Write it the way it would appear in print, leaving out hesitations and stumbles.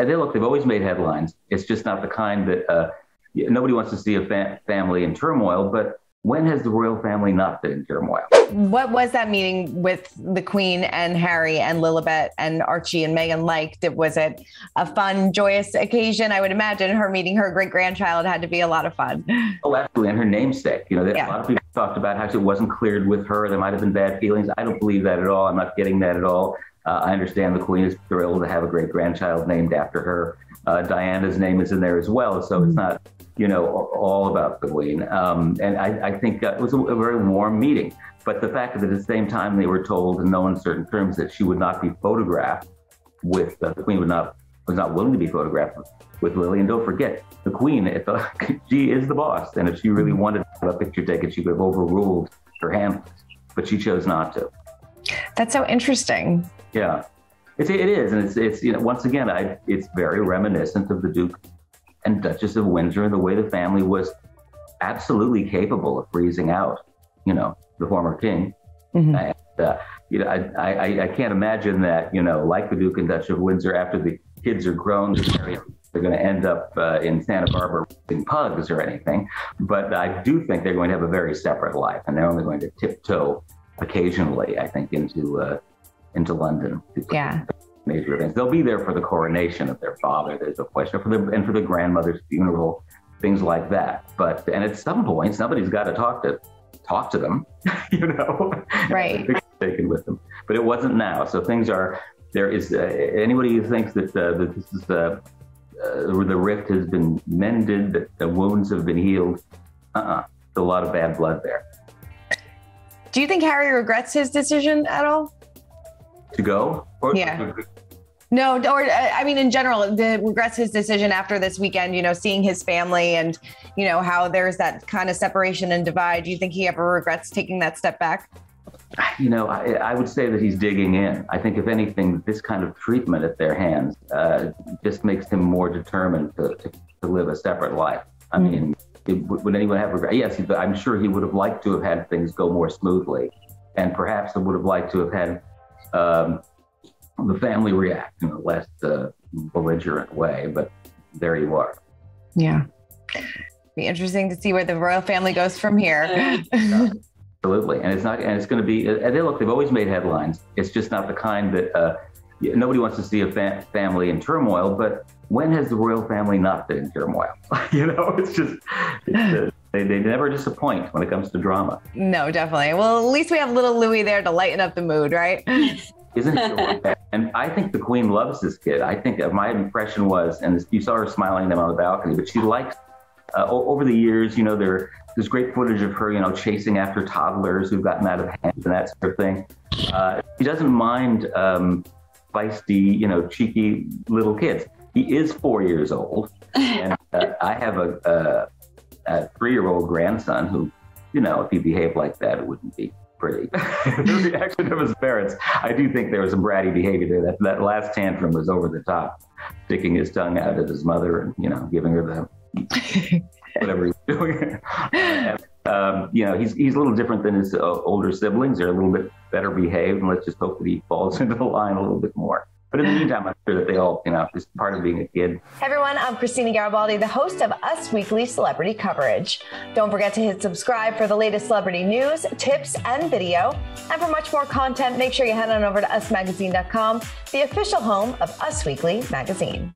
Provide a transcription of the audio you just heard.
they've always made headlines. It's just not the kind that nobody wants to see a family in turmoil. But when has the royal family not been in turmoil? What was that meeting with the Queen and Harry and Lilibet and Archie and Meghan like? Was it a fun, joyous occasion? I would imagine her meeting her great-grandchild had to be a lot of fun. Oh, absolutely. And her namesake. A lot of people talked about how it wasn't cleared with her. There might have been bad feelings. I don't believe that at all. I'm not getting that at all. I understand the Queen is thrilled to have a great-grandchild named after her. Diana's name is in there as well. So it's not, all about the Queen. And I think it was a very warm meeting. But the fact that at the same time they were told in no uncertain terms that she would not be photographed with, the Queen was not willing to be photographed with Lily. And don't forget, the Queen, she is the boss. And if she really wanted to have a picture taken, she could have overruled her handlers. But she chose not to. That's so interesting. Yeah, it is. And it's once again, it's very reminiscent of the Duke and Duchess of Windsor and the way the family was absolutely capable of freezing out, the former king. Mm-hmm. And, I can't imagine that, like the Duke and Duchess of Windsor, after the kids are grown, they're going to end up in Santa Barbara raising pugs or anything. But I do think they're going to have a very separate life, and they're only going to tiptoe occasionally, I think, into London. Yeah. Major events. They'll be there for the coronation of their father. There's no question. For the grandmother's funeral, things like that. And at some point, somebody's got to talk to them, Right. Taken with them. But it wasn't now. So there is anybody who thinks that this is the rift has been mended, that the wounds have been healed. There's a lot of bad blood there. Do you think Harry regrets his decision at all? To go? Yeah. No, or I mean, in general, regrets his decision after this weekend, seeing his family and, how there's that kind of separation and divide. Do you think he ever regrets taking that step back? I would say that he's digging in. I think, if anything, this kind of treatment at their hands just makes him more determined to live a separate life. I mean, would anyone have regret? Yes, I'm sure he would have liked to have had things go more smoothly, and perhaps he would have liked to have had the family react in a less belligerent way, but there you are. Yeah. Be interesting to see where the royal family goes from here. Absolutely. And it's going to be, they've always made headlines. It's just not the kind that nobody wants to see a family in turmoil, but when has the royal family not been in turmoil? They never disappoint when it comes to drama. No, definitely. Well, at least we have little Louis there to lighten up the mood, right? Isn't it? And I think the Queen loves this kid. I think my impression was, and you saw her smiling at him on the balcony, but she likes, over the years, there's great footage of her, chasing after toddlers who've gotten out of hand and that sort of thing. She doesn't mind feisty, cheeky little kids. He is 4 years old, and I have a 3-year-old grandson who, if he behaved like that, it wouldn't be pretty. The reaction of his parents, I do think there was some bratty behavior there. That last tantrum was over the top, sticking his tongue out at his mother and, giving her the whatever he's doing. He's a little different than his older siblings. They're a little bit better behaved, and let's just hope that he falls into the line a little bit more. But in the meantime, I'm sure that they all, it's part of being a kid. Hey everyone, I'm Christina Garibaldi, the host of Us Weekly Celebrity Coverage. Don't forget to hit subscribe for the latest celebrity news, tips, and video. And for much more content, make sure you head on over to usmagazine.com, the official home of Us Weekly magazine.